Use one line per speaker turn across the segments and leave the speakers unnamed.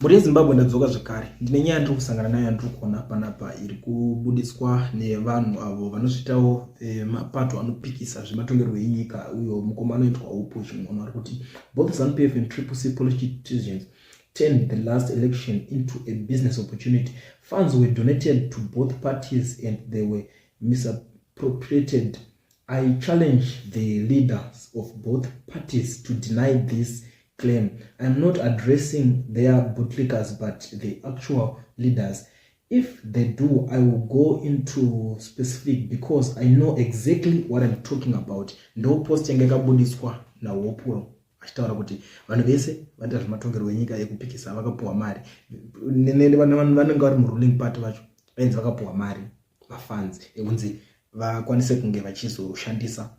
Muri Zimbabwe ndadzoka zvekare ndine nyaya ndiri kusangana nayo ndiri kuona panapa iri kubudiswa nevanhu avo vanozvitawo mapato anopikisa zvematongerwo enyika uyo mukoma anoitwa upo chimwana ari kuti both ZANU-PF and Triple C politicians turned the last election into a business opportunity. Funds were donated to both parties and they were misappropriated. I challenge the leaders of both parties to deny this claim. I'm not addressing their bootlickers but the actual leaders. If they do, I will go into specific because I know exactly what I'm talking about. Ndo post yangakabudiswa na Wopulo achitaura kuti vanhu vese vanoita zvematongerwo enyika ekupikisa vakapuwa mari. Vanenge vari muruling party vacho vainzi vakapuwa mari mafunds ekunzi vakwanise kunge vachizoshandisa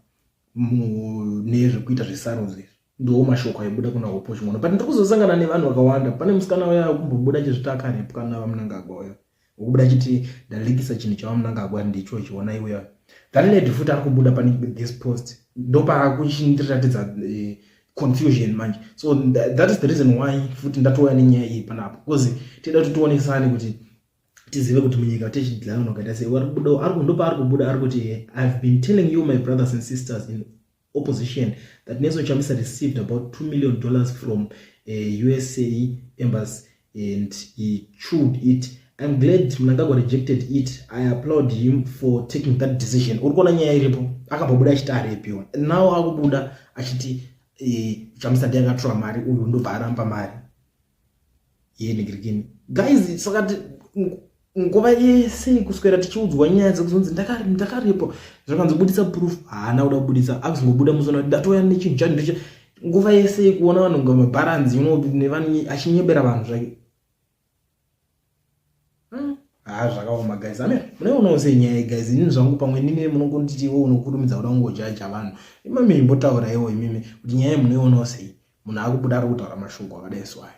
nezvekuita zvesarudzo. Ndo mashoko aibuda kuna Wopo chimwana. But ndiri kuzosangana nevanhu vakawanda. Pane musikana uya kumbobuda chizvitaka repo kana vamunangagwa uya. Ukubuda chiti ndalegisa chinhu chavamunangagwa ndicho chiona iwe. Galilei futi ari kubuda pani this post. Ndo pakuchiratidza confusion manje. So that is the reason why futi ndatouya nenyaya iyi panapo. Because tida tuonesane kuti tizive kuti munyika techidlana nokaita sei ari kubuda ari kundopa ari kubuda ari kuti I've been telling you my brothers and sisters in opposition that Nelson Chamisa received about $2 million from a USA embassy and he chewed it. I'm glad Mnangagwa rejected it. I applaud him for taking that decision. Urikona nyaya iripo akabobuda achiti arepiwa. Now akubuda achiti Chamisa ndiye akatora mari uyu ndobva aramba mari. Yenigirigini. Guys, sakati nguva yese kuswera tichiudzwa nyaya dzekuzonzi ndakaripo zvakanzobudisa proof haana kuda kubudisa akuzingobuda muzona ndatoya nechinhu changu ndicho nguva yese kuona vanhu ngamabaranzi nevanhu achinyebera vanhu zvake zvakaoma guys. Amen. Munoona sei nyaya guys ini zvangu pamwe nini munongonditi iwe unokurumidza kuda kungojaja vanhu imami imbotaura iwo imimi kuti nyaya munoona sei munhu akubuda ari kutaura mashoko akadai swai.